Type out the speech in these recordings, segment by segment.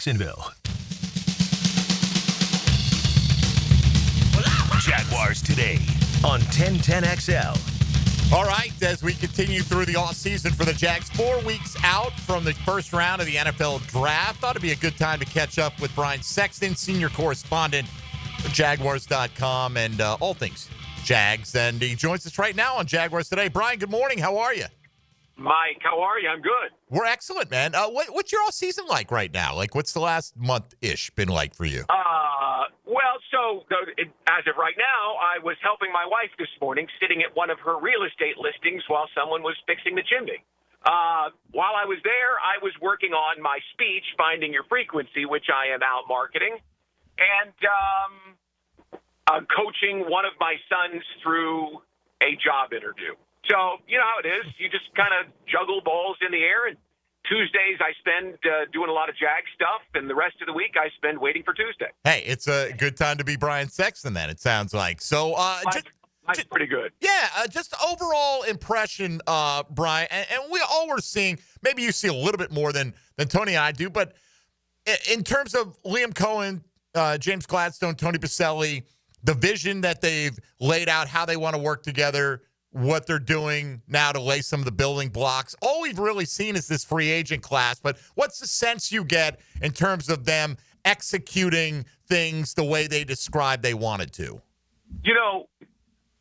Jacksonville. Jaguars Today on 1010XL. All right, as we continue through the offseason for the Jags, 4 weeks out from the first round of the NFL Draft, thought it'd be a good time to catch up with Brian Sexton, senior correspondent for Jaguars.com and all things Jags. And he joins us right now on Jaguars Today. Brian, good morning. How are you? Mike, how are you? I'm good. We're excellent, man. What's your all-season like right now? Like, what's the last month-ish been like for you? As of right now, I was helping my wife this morning, sitting at one of her real estate listings while someone was fixing the chimney. While I was there, I was working on my speech, Finding Your Frequency, which I am out marketing, and coaching one of my sons through a job interview. So, you know how it is. You just kind of juggle balls in the air, and Tuesdays I spend doing a lot of Jag stuff, and the rest of the week I spend waiting for Tuesday. Hey, it's a good time to be Brian Sexton then, it sounds like. So, That's pretty good. Yeah, just overall impression, Brian, and we all were seeing, maybe you see a little bit more than Tony and I do, but in terms of Liam Cohen, James Gladstone, Tony Baselli, the vision that they've laid out, how they want to work together, what they're doing now to lay some of the building blocks. All we've really seen is this free agent class, but what's the sense you get in terms of them executing things the way they described they wanted to? You know,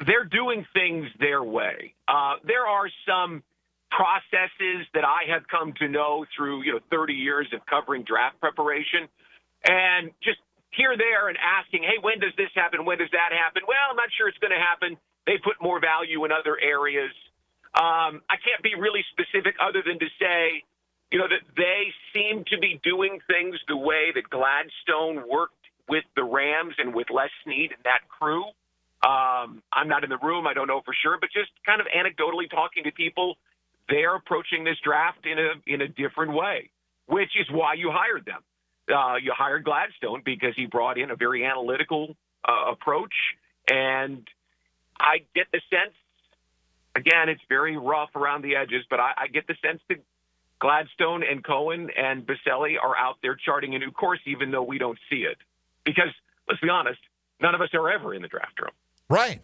they're doing things their way. There are some processes that I have come to know through, 30 years of covering draft preparation, and just here, there, and asking, hey, when does this happen? When does that happen? Well, I'm not sure it's going to happen. They put more value in other areas. I can't be really specific other than to say, that they seem to be doing things the way that Gladstone worked with the Rams and with Les Snead and that crew. I'm not in the room. I don't know for sure, but just kind of anecdotally talking to people, they're approaching this draft in a different way, which is why you hired them. You hired Gladstone because he brought in a very analytical approach, and I get the sense, again, it's very rough around the edges, but I get the sense that Gladstone and Cohen and Baselli are out there charting a new course, even though we don't see it. Because, let's be honest, none of us are ever in the draft room. Right.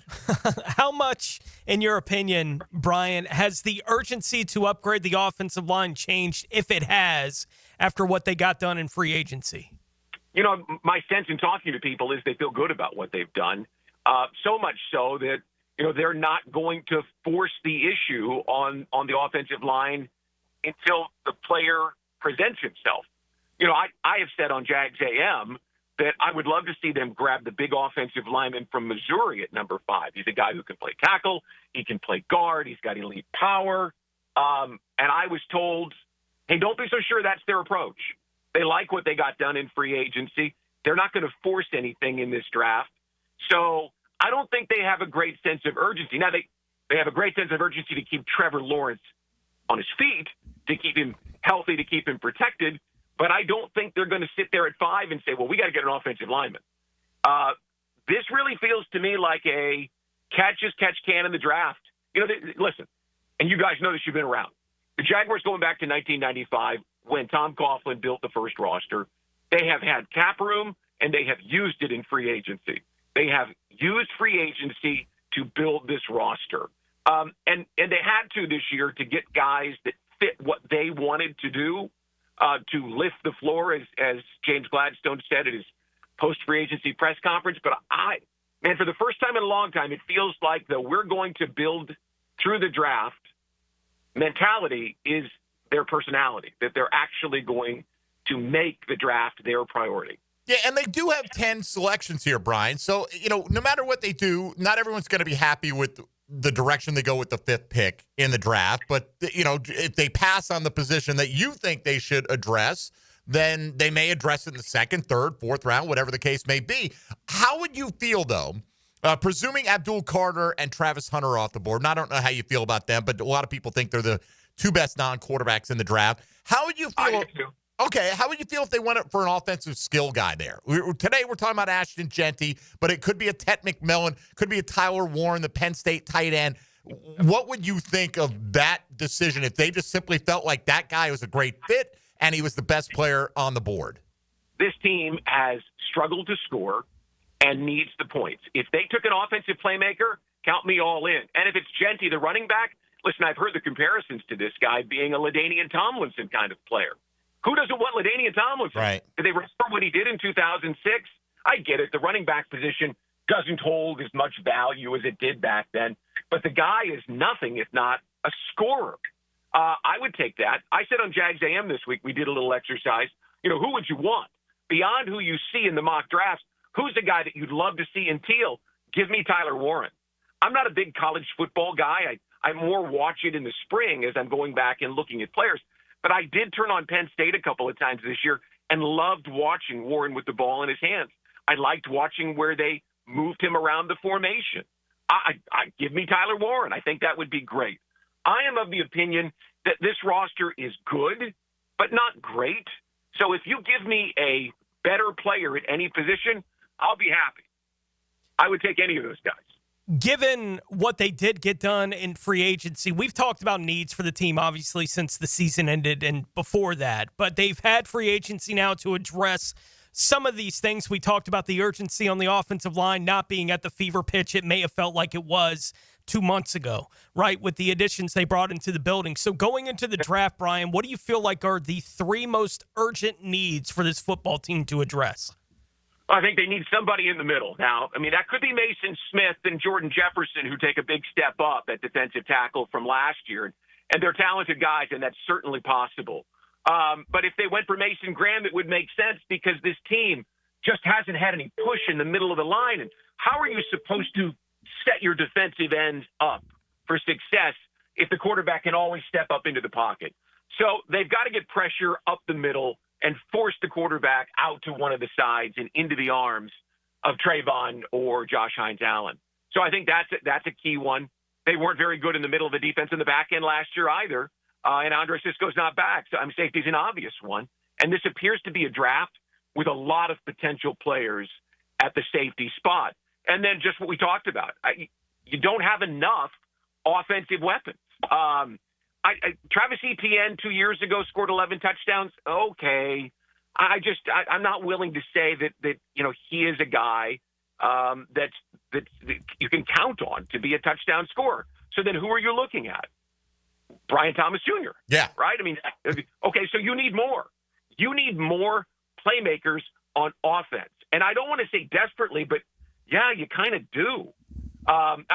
How much, in your opinion, Brian, has the urgency to upgrade the offensive line changed, if it has, after what they got done in free agency? My sense in talking to people is they feel good about what they've done. So much so that, they're not going to force the issue on the offensive line until the player presents himself. I have said on Jags AM that I would love to see them grab the big offensive lineman from Missouri at number 5. He's a guy who can play tackle. He can play guard. He's got elite power. And I was told, hey, don't be so sure that's their approach. They like what they got done in free agency. They're not going to force anything in this draft. So I don't think they have a great sense of urgency. Now, they have a great sense of urgency to keep Trevor Lawrence on his feet, to keep him healthy, to keep him protected. But I don't think they're going to sit there at 5 and say, well, we got to get an offensive lineman. This really feels to me like a catch-as-catch-can in the draft. Listen, and you guys know this, you've been around. The Jaguars going back to 1995 when Tom Coughlin built the first roster, they have had cap room and they have used it in free agency. They have used free agency to build this roster. And they had to this year to get guys that fit what they wanted to do, to lift the floor, as James Gladstone said at his post-free agency press conference. But for the first time in a long time, it feels like the we're going to build through the draft mentality is their personality, that they're actually going to make the draft their priority. Yeah, and they do have 10 selections here, Brian. So, no matter what they do, not everyone's going to be happy with the direction they go with the 5th pick in the draft. But, if they pass on the position that you think they should address, then they may address it in the 2nd, 3rd, 4th round, whatever the case may be. How would you feel, though, presuming Abdul Carter and Travis Hunter are off the board? And I don't know how you feel about them, but a lot of people think they're the 2 best non-quarterbacks in the draft. How would you feel? Okay, how would you feel if they went for an offensive skill guy there? Today we're talking about Ashton Genty, but it could be a Tet McMillan, could be a Tyler Warren, the Penn State tight end. What would you think of that decision if they just simply felt like that guy was a great fit and he was the best player on the board? this team has struggled to score and needs the points. If they took an offensive playmaker, count me all in. And if it's Genty, the running back, listen, I've heard the comparisons to this guy being a LaDainian Tomlinson kind of player. Who doesn't want LaDainian Tomlinson? Right. Did they remember what he did in 2006? I get it. The running back position doesn't hold as much value as it did back then. But the guy is nothing if not a scorer. I would take that. I said on Jags AM this week, we did a little exercise. Who would you want? Beyond who you see in the mock drafts, who's the guy that you'd love to see in teal? Give me Tyler Warren. I'm not a big college football guy. I more watch it in the spring as I'm going back and looking at players. But I did turn on Penn State a couple of times this year and loved watching Warren with the ball in his hands. I liked watching where they moved him around the formation. I give me Tyler Warren. I think that would be great. I am of the opinion that this roster is good, but not great. So if you give me a better player at any position, I'll be happy. I would take any of those guys. Given what they did get done in free agency, we've talked about needs for the team, obviously, since the season ended and before that. But they've had free agency now to address some of these things. We talked about the urgency on the offensive line not being at the fever pitch it may have felt like it was 2 months ago, right, with the additions they brought into the building. So going into the draft, Brian, what do you feel like are the three most urgent needs for this football team to address? I think they need somebody in the middle. Now, that could be Mason Smith and Jordan Jefferson, who take a big step up at defensive tackle from last year. And they're talented guys, and that's certainly possible. But if they went for Mason Graham, it would make sense because this team just hasn't had any push in the middle of the line. And how are you supposed to set your defensive ends up for success if the quarterback can always step up into the pocket? So they've got to get pressure up the middle and force the quarterback out to one of the sides and into the arms of Travon or Josh Hines-Allen. So I think that's a key one. They weren't very good in the middle of the defense in the back end last year either. And Andre Sisco's not back. So safety's an obvious one. And this appears to be a draft with a lot of potential players at the safety spot. And then just what we talked about, you don't have enough offensive weapons. Travis Etienne 2 years ago scored 11 touchdowns. Okay. I'm not willing to say that he is a guy that you can count on to be a touchdown scorer. So then who are you looking at? Brian Thomas Jr. Yeah. Right? Okay, so you need more. You need more playmakers on offense. And I don't want to say desperately, but yeah, you kind of do.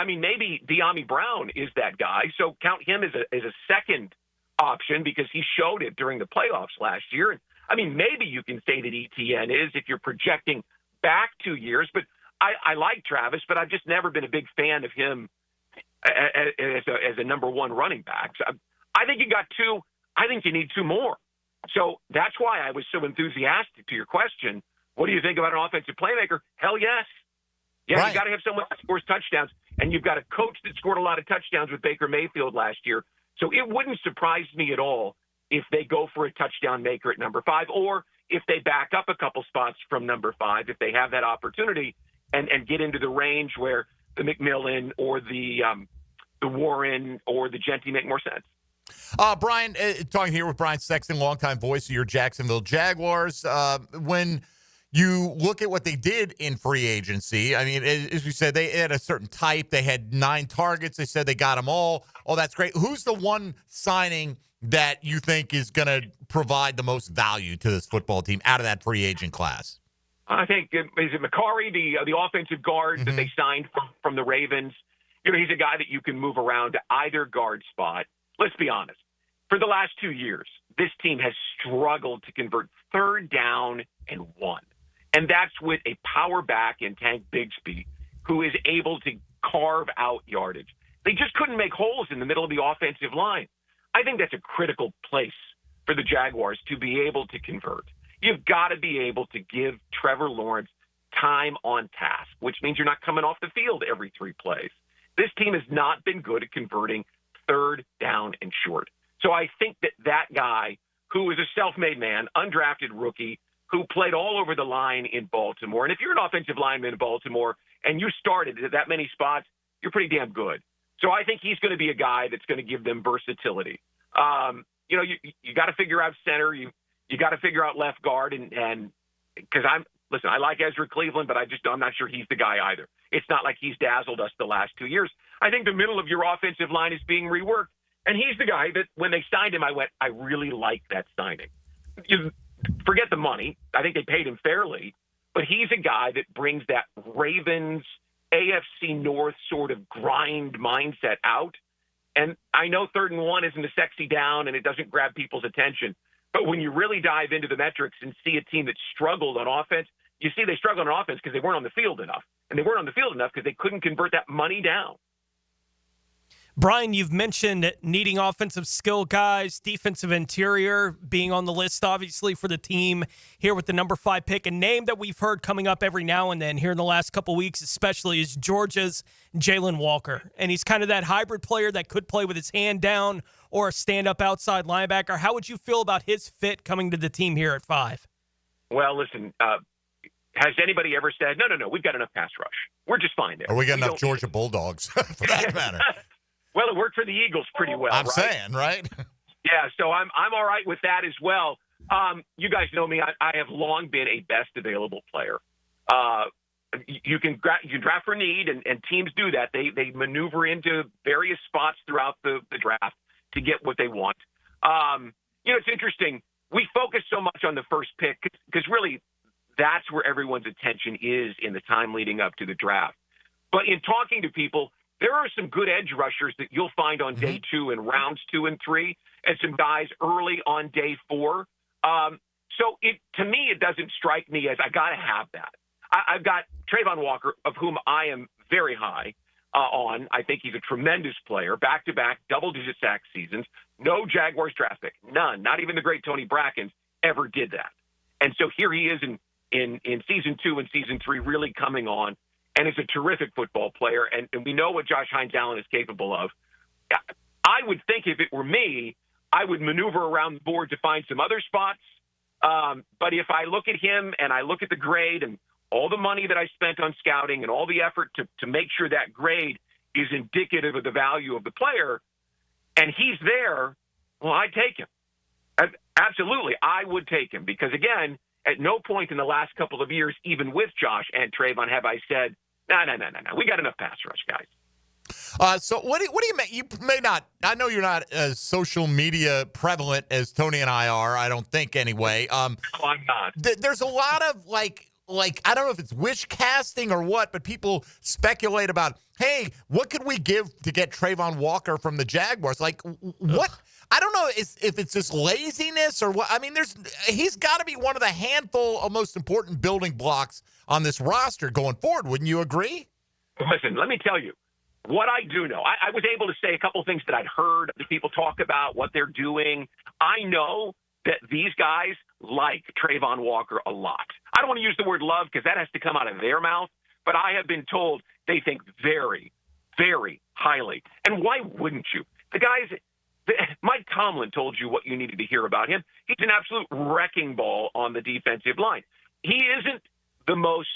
Maybe De'Ami Brown is that guy, so count him as a second option because he showed it during the playoffs last year. And maybe you can say that Etienne is if you're projecting back 2 years. But I like Travis, but I've just never been a big fan of him as a number one running back. So I think you got two. I think you need two more. So that's why I was so enthusiastic to your question. What do you think about an offensive playmaker? Hell yes. Yeah, right. You got to have someone that scores touchdowns, and you've got a coach that scored a lot of touchdowns with Baker Mayfield last year. So it wouldn't surprise me at all if they go for a touchdown maker at number 5, or if they back up a couple spots from number 5, if they have that opportunity and get into the range where the McMillan or the Warren or the Genty make more sense. Brian, talking here with Brian Sexton, longtime voice of your Jacksonville Jaguars. When you look at what they did in free agency, as we said, they had a certain type. They had 9 targets. They said they got them all. Oh, that's great. Who's the one signing that you think is going to provide the most value to this football team out of that free agent class? I think, is it McCarry, the offensive guard that they signed from the Ravens? He's a guy that you can move around to either guard spot. Let's be honest. For the last 2 years, this team has struggled to convert 3rd down and 1. And that's with a power back in Tank Bigsby, who is able to carve out yardage. They just couldn't make holes in the middle of the offensive line. I think that's a critical place for the Jaguars to be able to convert. You've got to be able to give Trevor Lawrence time on task, which means you're not coming off the field every 3 plays. This team has not been good at converting 3rd down and short. So I think that guy, who is a self-made man, undrafted rookie, who played all over the line in Baltimore. And if you're an offensive lineman in Baltimore and you started at that many spots, you're pretty damn good. So I think he's going to be a guy that's going to give them versatility. You got to figure out center. You got to figure out left guard. And because listen, I like Ezra Cleveland, but I'm not sure he's the guy either. It's not like he's dazzled us the last 2 years. I think the middle of your offensive line is being reworked, and he's the guy that when they signed him, I went, I really like that signing. You forget the money. I think they paid him fairly, but he's a guy that brings that Ravens AFC North sort of grind mindset out. And I know 3rd and 1 isn't a sexy down and it doesn't grab people's attention, but when you really dive into the metrics and see a team that struggled on offense, you see they struggled on offense because they weren't on the field enough. And they weren't on the field enough because they couldn't convert that money down. Brian, you've mentioned needing offensive skill guys, defensive interior being on the list, obviously, for the team here with the number 5 pick. A name that we've heard coming up every now and then here in the last couple weeks, especially, is Georgia's Jalen Walker. And he's kind of that hybrid player that could play with his hand down or a stand-up outside linebacker. How would you feel about his fit coming to the team here at 5? Well, listen, has anybody ever said, no, we've got enough pass rush. We're just fine there. Or we got enough Georgia Bulldogs, for that matter. Well, it worked for the Eagles pretty well. I'm saying, right? Yeah, so I'm all right with that as well. You guys know me. I have long been a best available player. You can draft for need, and teams do that. They maneuver into various spots throughout the draft to get what they want. It's interesting. We focus so much on the first pick because really that's where everyone's attention is in the time leading up to the draft. But in talking to people, there are some good edge rushers that you'll find on day 2 and rounds 2 and 3, and some guys early on day 4. So to me, it doesn't strike me as I got to have that. I've got Travon Walker, of whom I am very high on. I think he's a tremendous player, back-to-back double-digit sack seasons. No Jaguars draft pick, none. Not even the great Tony Brackens ever did that. And so here he is in season 2 and season 3 really coming on. And is a terrific football player, and we know what Josh Hines Allen is capable of. I would think if it were me, I would maneuver around the board to find some other spots. But if I look at him and I look at the grade and all the money that I spent on scouting and all the effort to make sure that grade is indicative of the value of the player, and he's there, well, I'd take him. Absolutely, I would take him because, again, at no point in the last couple of years, even with Josh and Travon, have I said, no. We got enough pass rush, guys. So what do you mean? You may not. I know you're not as social media prevalent as Tony and I are. I don't think anyway. No, I'm not. There's a lot of like I don't know if it's wish casting or what, but people speculate about, hey, what could we give to get Travon Walker from the Jaguars? Like what? I don't know if it's just laziness or what. I mean, he's got to be one of the handful of most important building blocks on this roster going forward. Wouldn't you agree? Listen, let me tell you what I do know. I was able to say a couple things that I'd heard the people talk about, what they're doing. I know that these guys like Travon Walker a lot. I don't want to use the word love because that has to come out of their mouth, but I have been told they think very, very highly. And why wouldn't you? Mike Tomlin told you what you needed to hear about him. He's an absolute wrecking ball on the defensive line. He isn't the most,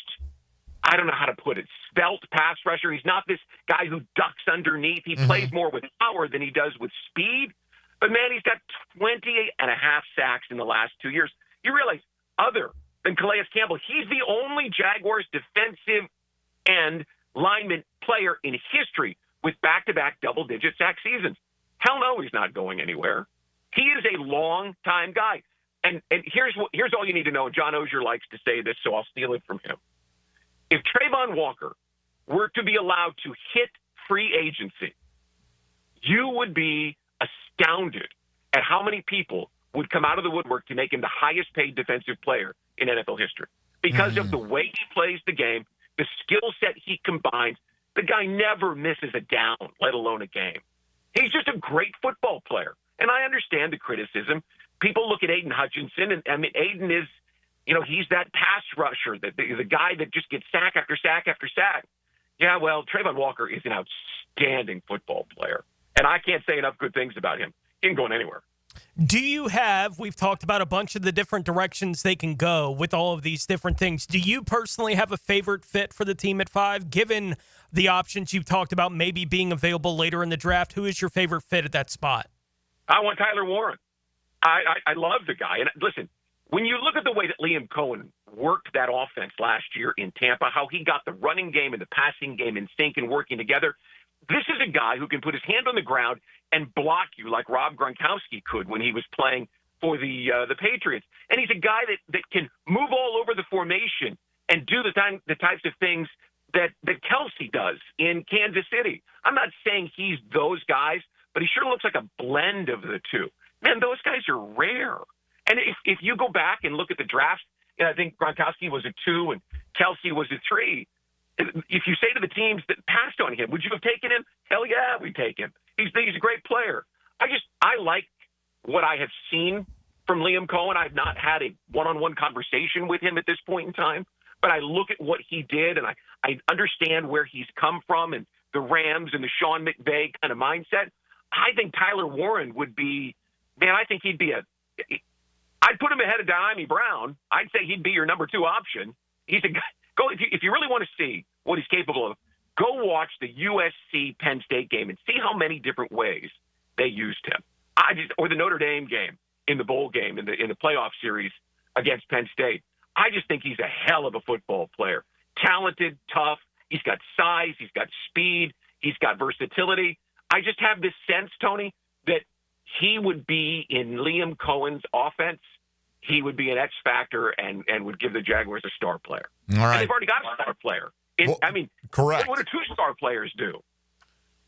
I don't know how to put it, svelte pass rusher. He's not this guy who ducks underneath. He plays more with power than he does with speed. But, man, he's got 28 and a half sacks in the last 2 years. You realize, other than Calais Campbell, he's the only Jaguars defensive end lineman player in history with back-to-back double-digit sack seasons. Hell no, he's not going anywhere. He is a long-time guy. And here's all you need to know, and John Ozier likes to say this, so I'll steal it from him. If Travon Walker were to be allowed to hit free agency, you would be astounded at how many people would come out of the woodwork to make him the highest-paid defensive player in NFL history because of the way he plays the game, the skill set he combines. The guy never misses a down, let alone a game. He's just a great football player. And I understand the criticism. People look at Aiden Hutchinson, and I mean, Aiden is, he's that pass rusher, the guy that just gets sack after sack after sack. Yeah, well, Travon Walker is an outstanding football player. And I can't say enough good things about him. He ain't going anywhere. We've talked about a bunch of the different directions they can go with all of these different things. Do you personally have a favorite fit for the team at 5, given the options you've talked about maybe being available later in the draft? Who is your favorite fit at that spot? I want Tyler Warren. I love the guy. And listen, when you look at the way that Liam Cohen worked that offense last year in Tampa, how he got the running game and the passing game in sync and working together, this is a guy who can put his hand on the ground and block you like Rob Gronkowski could when he was playing for the Patriots. And he's a guy that can move all over the formation and do the types of things that Kelsey does in Kansas City. I'm not saying he's those guys, but he sure looks like a blend of the two. Man, those guys are rare. And if you go back and look at the draft, I think Gronkowski was a 2 and Kelsey was a 3. If you say to the teams that passed on him, would you have taken him? Hell yeah, we'd take him. He's a great player. I like what I have seen from Liam Cohen. I've not had a one-on-one conversation with him at this point in time, but I look at what he did and I understand where he's come from and the Rams and the Sean McVay kind of mindset. I think Tyler Warren would be, man, I think he'd be I'd put him ahead of Diami Brown. I'd say he'd be your number 2 option. He's a guy. If you really want to see what he's capable of, go watch the USC Penn State game and see how many different ways they used him. Or the Notre Dame game in the bowl game in the playoff series against Penn State. I just think he's a hell of a football player. Talented, tough. He's got size. He's got speed. He's got versatility. I just have this sense, Tony, that he would be in Liam Cohen's offense. He would be an X factor and would give the Jaguars a star player. All right. And they've already got a star player. Correct. What do 2 star players do?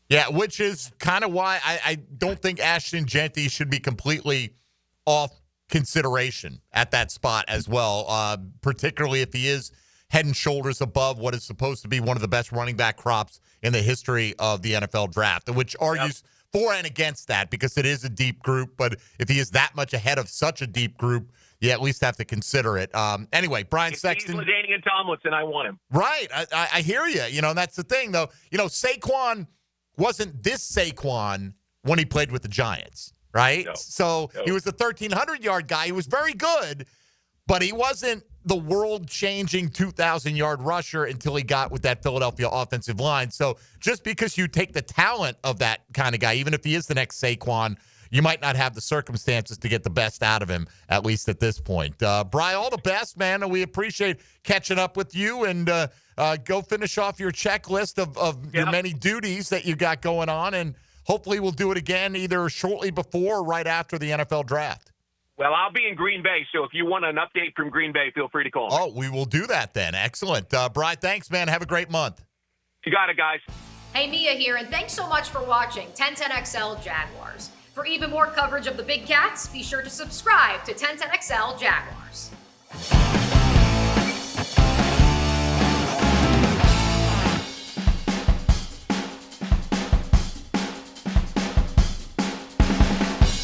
Yeah, which is kind of why I don't think Ashton Jeanty should be completely off consideration at that spot as well, particularly if he is head and shoulders above what is supposed to be one of the best running back crops in the history of the NFL draft, which argues for and against that because it is a deep group. But if he is that much ahead of such a deep group, you at least have to consider it. Anyway, Brian Sexton. He's LaDainian Tomlinson. I want him. Right. I hear you. And that's the thing, though. Saquon wasn't this Saquon when he played with the Giants, right? No. He was the 1,300-yard guy. He was very good, but he wasn't the world-changing 2,000-yard rusher until he got with that Philadelphia offensive line. So just because you take the talent of that kind of guy, even if he is the next Saquon, you might not have the circumstances to get the best out of him, at least at this point. Brian, all the best, man. And we appreciate catching up with you. And go finish off your checklist of your many duties that you got going on. And hopefully we'll do it again either shortly before or right after the NFL draft. Well, I'll be in Green Bay, so if you want an update from Green Bay, feel free to call me. Oh, we will do that then. Excellent. Brian, thanks, man. Have a great month. You got it, guys. Hey, Mia here, and thanks so much for watching 1010XL Jaguars. For even more coverage of the Big Cats, be sure to subscribe to 1010XL Jaguars.